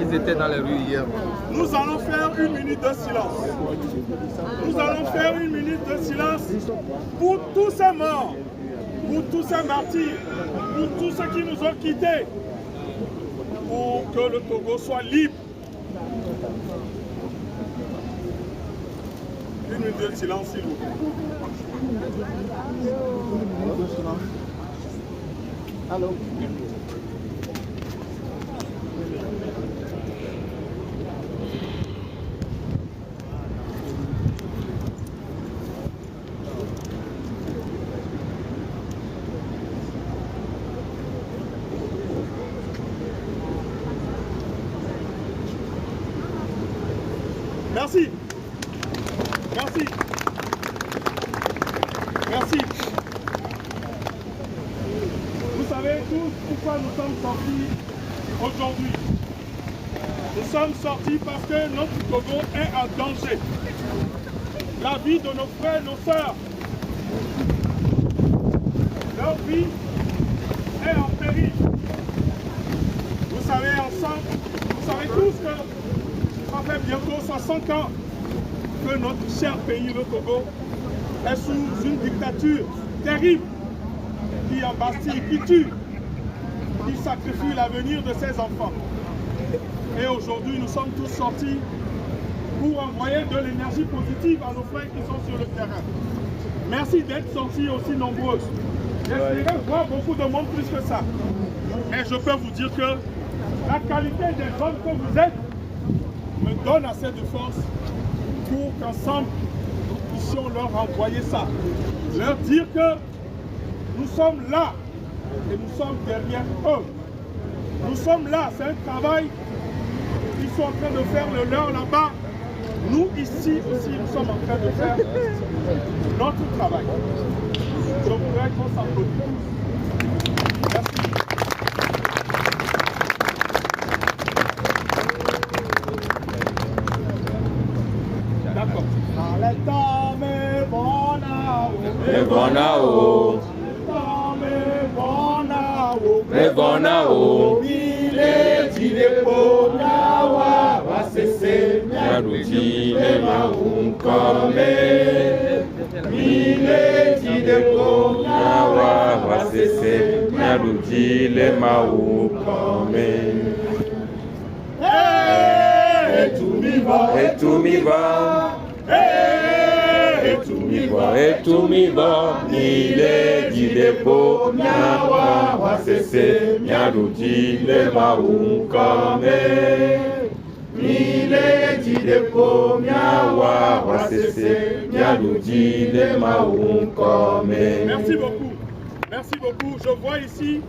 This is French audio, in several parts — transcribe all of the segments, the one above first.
Ils étaient dans les rues hier. Nous allons faire une minute de silence. Nous allons faire une minute de silence pour tous ces morts, pour tous ces martyrs, pour tous ceux qui nous ont quittés, pour que le Togo soit libre. Une minute de silence, s'il vous plaît. Allô. Merci. Merci. Merci. Vous savez tous pourquoi nous sommes sortis aujourd'hui. Nous sommes sortis parce que notre Togo est en danger. La vie de nos frères, nos sœurs, leur vie est en péril. Vous savez ensemble, vous savez tous que ça fait bientôt 60 ans que notre cher pays, le Togo, est sous une dictature terrible qui embastille, qui tue, qui sacrifie l'avenir de ses enfants. Et aujourd'hui, nous sommes tous sortis pour envoyer de l'énergie positive à nos frères qui sont sur le terrain. Merci d'être sortis aussi nombreux. J'espérais voir beaucoup de monde plus que ça. Mais je peux vous dire que la qualité des hommes que vous êtes me donne assez de force pour qu'ensemble, nous puissions leur envoyer ça. Leur dire que nous sommes là et nous sommes derrière eux. Nous sommes là, c'est un travail qu'ils sont en train de faire le leur là-bas. Nous, ici aussi, nous sommes en train de faire notre travail. Je voudrais qu'on s'applaudisse tous. Merci. D'accord. Merci beaucoup. Merci beaucoup. Je vois ici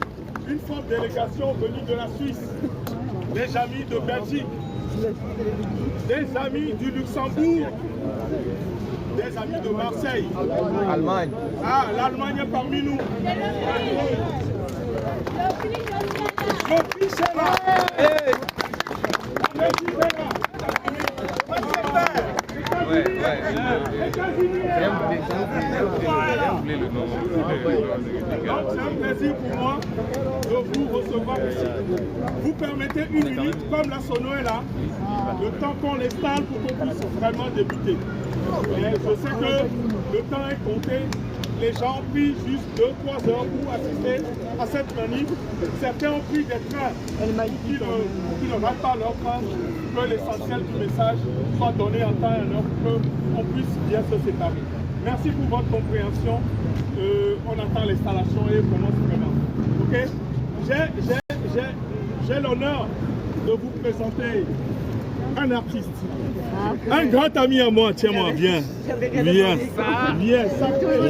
une forte délégation venue de la Suisse, des amis de Belgique, des amis du Luxembourg, des amis de Marseille. Allemagne. Ah, l'Allemagne est parmi nous. L'Autriche est là. La Belgique est là. Donc c'est un plaisir pour moi de vous recevoir ici. Vous permettez une minute, comme la sono est là, le temps qu'on l'installe pour qu'on puisse vraiment débuter. Et je sais que le temps est compté. Les gens ont pris juste 2-3 heures pour assister à cette manif. Certains ont pris des trains qui ne ratent pas leur train, que l'essentiel du message soit donné en temps et en heure pour qu'on puisse bien se séparer. Merci pour votre compréhension. On attend l'installation et commence vraiment. Ok? J'ai l'honneur de vous présenter un artiste, un grand ami à moi. Tiens-moi, viens. Viens. Viens. Il y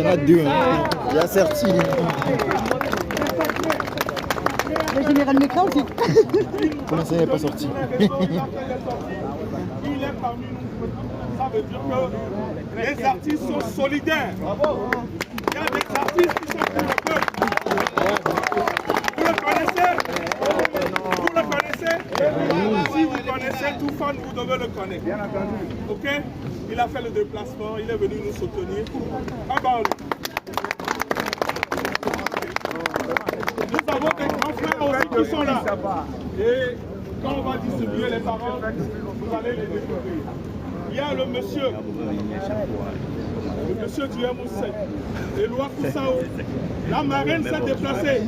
en a deux. Hein. Il y a Certi. Le général Mekra aussi. Comment ça n'est pas sorti? Il est parmi nous. Ça veut dire que les artistes sont solidaires. Il y a des artistes qui sont pour le peuple. Vous le connaissez? Vous le connaissez? Si vous connaissez tout fan, vous devez le connaître. Ok? Il a fait le déplacement, il est venu nous soutenir. Nous avons des grands frères aussi qui sont là. Et quand on va distribuer les paroles, vous allez les découvrir. Il y a le monsieur du M7, Éloi Koussao. La marraine s'est déplacée.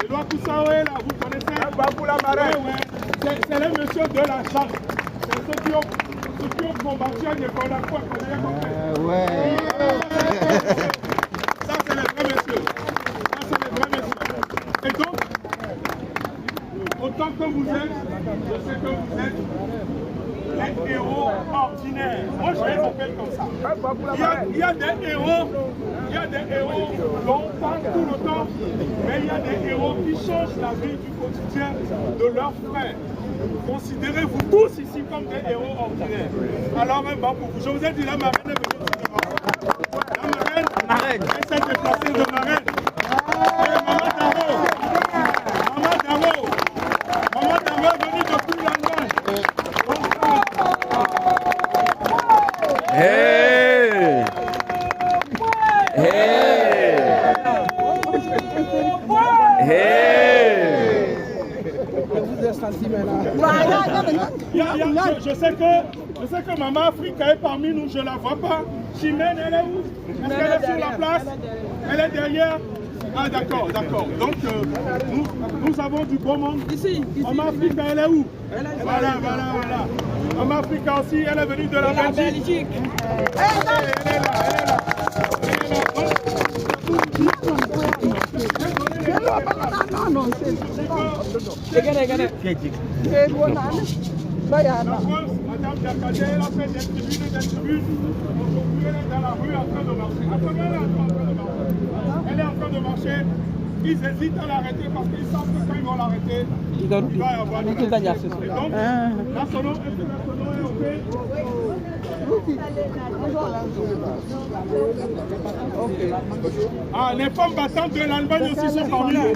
Éloi Koussao est là, vous connaissez? Pour la marraine. Ouais. C'est le monsieur de la chasse. C'est ceux qui ont combattu à Nicolas Quoi. Ouais. Ça, c'est les vrais messieurs. Et donc, autant que vous êtes, je sais que vous êtes les héros ordinaires. Moi, je les appelle comme ça. Il y a des héros dont on parle tout le temps, mais il y a des héros qui changent la vie du quotidien de leurs frères. Considérez-vous tous ici comme des héros ordinaires. Alors, un banc pour vous. Je vous ai dit, la marraine est venue ici devant. La marraine, elle s'est déplacée de marraine. Et Maman Daro est venue de tout l'Allemagne. Hey! Hey! Hey! Je sais que Maman Africa est parmi nous, je ne la vois pas. Chimène, elle est où? Est-ce qu'elle est sur la place? Elle est derrière? Ah d'accord. Donc nous avons du beau monde. Ici. Maman Africa, elle est où? Voilà. Maman Africa aussi, elle est venue de la Belgique. Elle est là. La France, Madame Diakadé, elle a fait des tribunes. Aujourd'hui, elle est dans la rue en train de marcher. Elle est en train de marcher. Ils hésitent à l'arrêter parce qu'ils savent que quand ils vont l'arrêter, il va y avoir des accidents. Et donc, là, son nom est OK. Ah, les femmes battantes de l'Allemagne aussi sont parmi nous.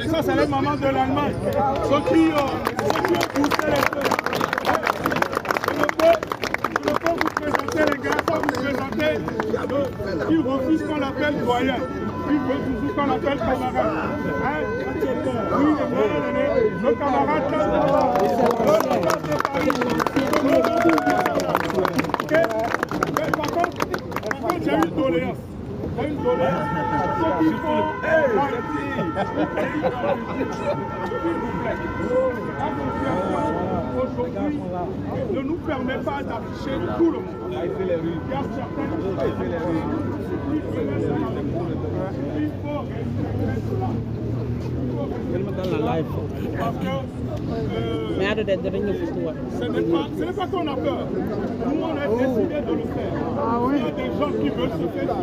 Ça, c'est les mamans de l'Allemagne. Ceux qui ont poussé les feux. Je ne peux vous présenter les gars, sans vous présenter. Ils refusent qu'on l'appelle doyen. Ils refusent qu'on l'appelle camarade. Oui, le camarade là. Par contre, j'ai une doléance. Ceux qui font aujourd'hui ne nous permet pas d'afficher tout le monde. Il y a certaines ce n'est pas qu'on a peur. Nous, on a décidé de le faire. Il y a des gens qui veulent se faire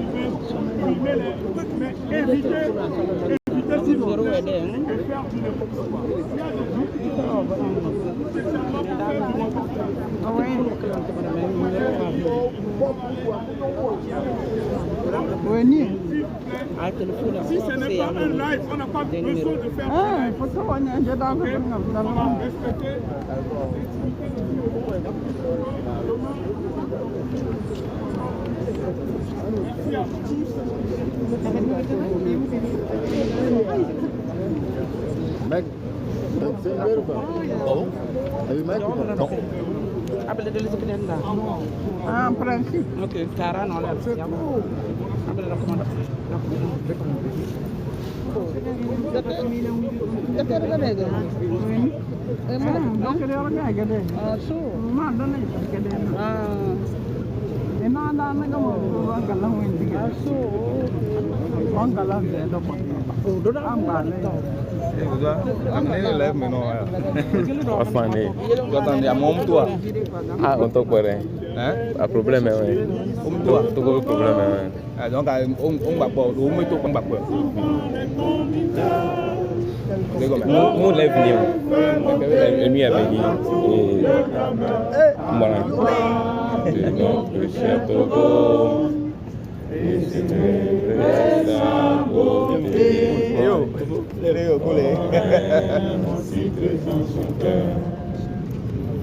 filmer les trucs, mais éviter s'il vous plaît, de faire du n'importe quoi. Il y a des gens qui sont spécialement pour faire du n'importe quoi. Si ce n'est pas un live, on n'a pas besoin de faire un live. On va respecter merci à tous. Mac, c'est une belle ou pas? Oh. Avez Mac ou pas? Non. En principe. Ok, cara non la siamo. Ah, untuk boleh. Ah, problemnya, untuk problemnya. Donc ông bạc bò đủ mấy tục ông bạc bò. Mu live ni, ini apa lagi? Mana? Dengan Cristo. Yo, boleh.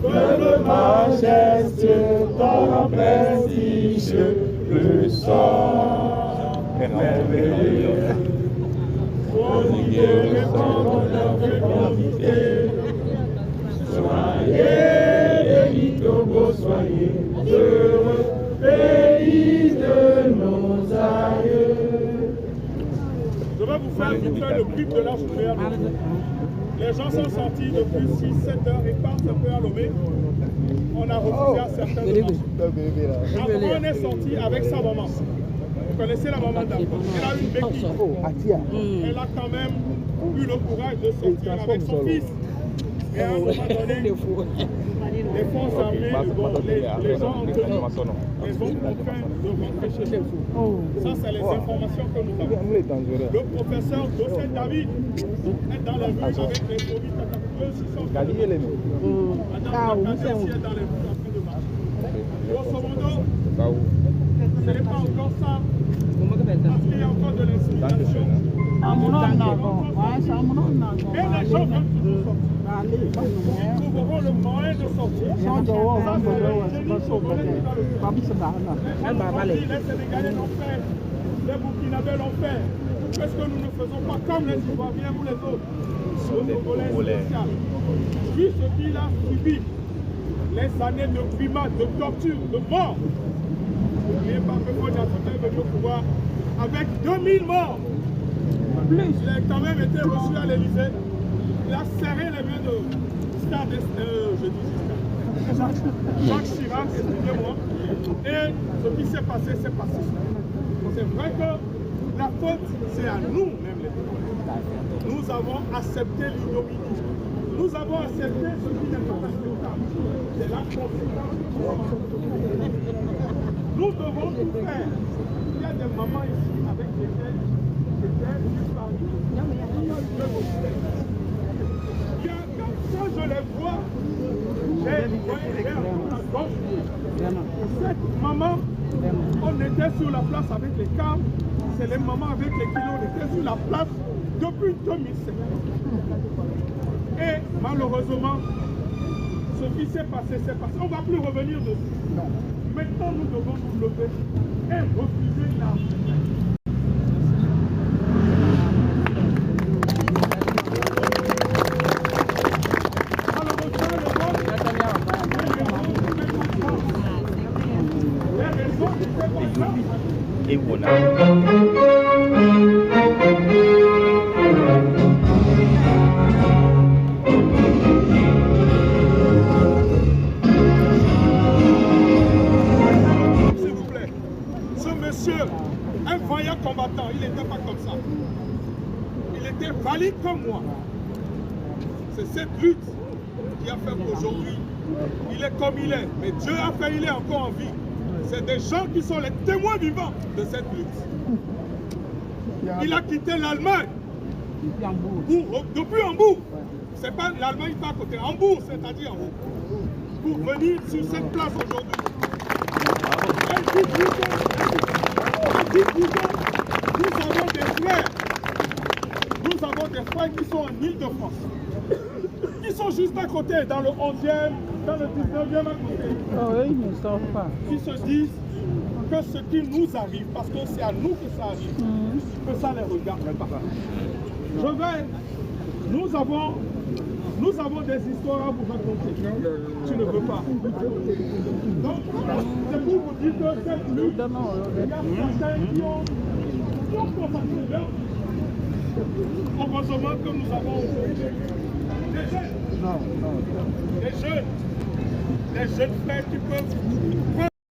de majesté, ton prestige, le sang merveilleux. Prodiguer le sang de leur fécondité. Soyez bénis, Togo, soyez heureux, pays de nos aïeux. Je vais vous faire le clip de la journée à Lomé. Les gens sont sortis depuis 6-7 heures et partent un peu à Lomé. On a refusé à certains de marcher. Après, on est sorti avec sa maman. Vous connaissez la maman d'Arco. Elle a une béquille. Elle a quand même eu le courage de sortir avec son fils. Et à un moment donné, les forces armées, les gens en tenue, les ont contraints de rentrer chez eux. Ça, c'est les informations que nous avons. Le professeur Joseph David est dans les rues avec les produits catapulteux qui sont Madame la Cassette est dans les rues en train de marcher. Grosso modo, ce n'est pas encore ça, parce qu'il y a encore de l'intimidation. Et les gens veulent toujours sortir. Ils trouveront le moyen de sortir. Les Sénégalais l'ont fait, les Burkinabés l'ont fait. Est-ce que nous ne faisons pas comme les Ivoiriens ou les autres? Le Congolais spécial. Vu ce qu'il a subi, les années de primat, de torture, de mort. N'oubliez pas que Moïse est venu au pouvoir avec 2000 morts. Il a quand même été reçu à l'Élysée. Il a serré les mains de Jacques Chirac, excusez-moi. Et ce qui s'est passé, c'est passé. C'est vrai que la faute, c'est à nous, même les Congolais. Nous avons accepté l'ignominie. Nous avons accepté ce qui n'est pas acceptable. C'est la conséquence. Nous devons tout faire. Il y a des mamans ici avec lesquelles quand je les vois, j'ai un gorge. Cette maman, on était sur la place avec les câbles, c'est les mamans avec les kilos, on était sur la place depuis 2007. Et malheureusement, ce qui s'est passé, c'est passé. On ne va plus revenir dessus. Maintenant, nous devons nous lever et refuser la... Et voilà. S'il vous plaît, ce monsieur, un vaillant combattant, il n'était pas comme ça. Il était valide comme moi. C'est cette lutte qui a fait qu'aujourd'hui, il est comme il est. Mais Dieu a fait, il est encore en vie. C'est des gens qui sont les témoins vivants de cette lutte. Il a quitté l'Allemagne depuis Hambourg. C'est pas l'Allemagne pas à côté. Hambourg, c'est-à-dire en haut. Pour venir sur cette place aujourd'hui. Nous avons des frères. Nous avons des frères qui sont en Île-de-France. Qui sont juste à côté, dans le 11e, dans le 19e à côté. Oh, ils ne savent pas. Qui se disent que ce qui nous arrive, parce que c'est à nous que ça arrive, que ça les regarde pas. Nous avons des histoires à vous raconter. Tu ne veux pas. Donc, c'est pour vous dire que cette lutte, il y a certains qui ont consacré leur vie. Heureusement que nous avons des jeunes frères qui peuvent